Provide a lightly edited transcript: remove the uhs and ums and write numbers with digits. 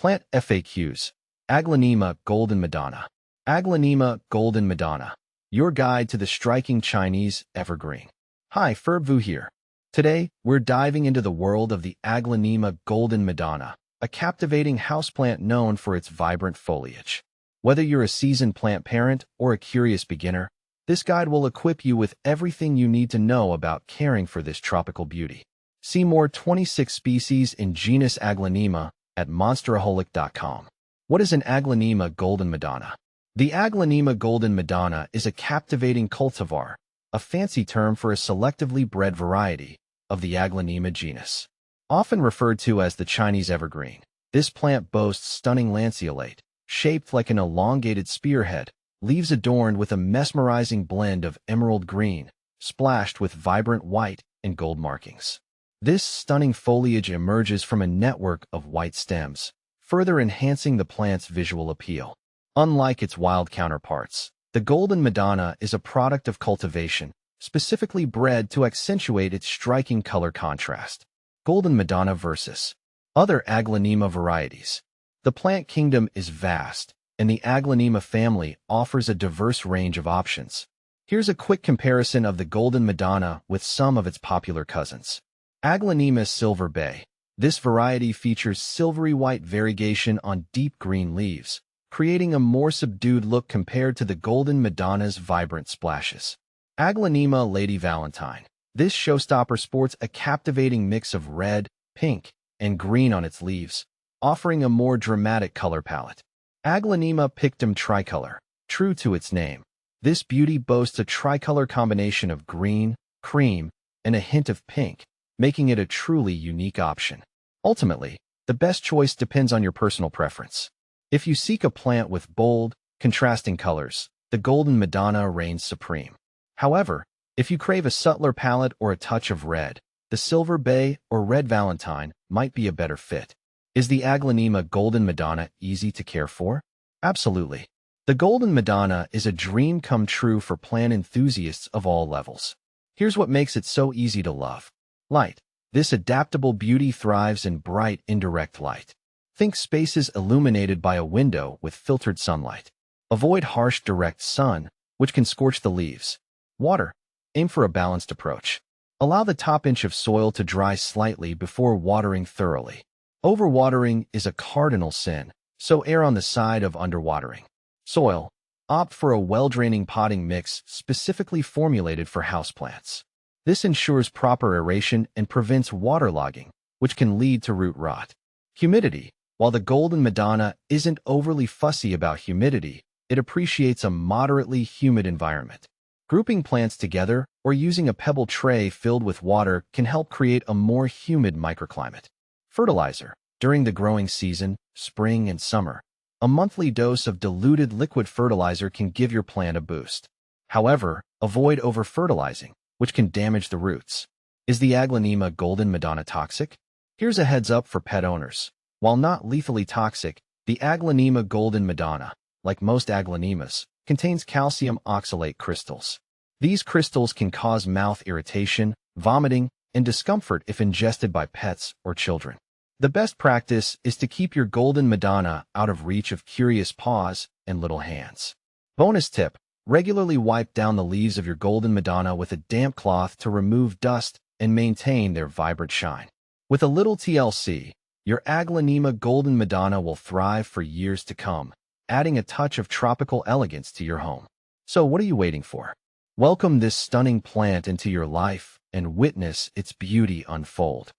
Plant FAQs. Aglaonema Golden Madonna. Aglaonema Golden Madonna, your guide to the striking Chinese evergreen. Hi, Ferb here. Today, we're diving into the world of the Aglaonema Golden Madonna, a captivating houseplant known for its vibrant foliage. Whether you're a seasoned plant parent or a curious beginner, this guide will equip you with everything you need to know about caring for this tropical beauty. See more 26 species in genus Aglaonema at monsteraholic.com. What is an Aglaonema Golden Madonna? The Aglaonema Golden Madonna is a captivating cultivar, a fancy term for a selectively bred variety of the Aglaonema genus. Often referred to as the Chinese evergreen, this plant boasts stunning lanceolate, shaped like an elongated spearhead, leaves adorned with a mesmerizing blend of emerald green, splashed with vibrant white and gold markings. This stunning foliage emerges from a network of white stems, further enhancing the plant's visual appeal. Unlike its wild counterparts, the Golden Madonna is a product of cultivation, specifically bred to accentuate its striking color contrast. Golden Madonna versus other Aglaonema varieties. The plant kingdom is vast, and the Aglaonema family offers a diverse range of options. Here's a quick comparison of the Golden Madonna with some of its popular cousins. Aglaonema Silver Bay. This variety features silvery white variegation on deep green leaves, creating a more subdued look compared to the Golden Madonna's vibrant splashes. Aglaonema Lady Valentine. This showstopper sports a captivating mix of red, pink, and green on its leaves, offering a more dramatic color palette. Aglaonema Pictum Tricolor. True to its name, this beauty boasts a tricolor combination of green, cream, and a hint of pink, making it a truly unique option. Ultimately, the best choice depends on your personal preference. If you seek a plant with bold, contrasting colors, the Golden Madonna reigns supreme. However, if you crave a subtler palette or a touch of red, the Silver Bay or Red Valentine might be a better fit. Is the Aglaonema Golden Madonna easy to care for? Absolutely. The Golden Madonna is a dream come true for plant enthusiasts of all levels. Here's what makes it so easy to love. Light. This adaptable beauty thrives in bright, indirect light. Think spaces illuminated by a window with filtered sunlight. Avoid harsh, direct sun, which can scorch the leaves. Water. Aim for a balanced approach. Allow the top inch of soil to dry slightly before watering thoroughly. Overwatering is a cardinal sin, so err on the side of underwatering. Soil. Opt for a well-draining potting mix specifically formulated for houseplants. This ensures proper aeration and prevents waterlogging, which can lead to root rot. Humidity. While the Golden Madonna isn't overly fussy about humidity, it appreciates a moderately humid environment. Grouping plants together or using a pebble tray filled with water can help create a more humid microclimate. Fertilizer. During the growing season, spring and summer, a monthly dose of diluted liquid fertilizer can give your plant a boost. However, avoid over-fertilizing, which can damage the roots. Is the Aglaonema Golden Madonna toxic? Here's a heads up for pet owners. While not lethally toxic, the Aglaonema Golden Madonna, like most aglaonemas, contains calcium oxalate crystals. These crystals can cause mouth irritation, vomiting, and discomfort if ingested by pets or children. The best practice is to keep your Golden Madonna out of reach of curious paws and little hands. Bonus tip. Regularly wipe down the leaves of your Golden Madonna with a damp cloth to remove dust and maintain their vibrant shine. With a little TLC, your Aglaonema Golden Madonna will thrive for years to come, adding a touch of tropical elegance to your home. So what are you waiting for? Welcome this stunning plant into your life and witness its beauty unfold.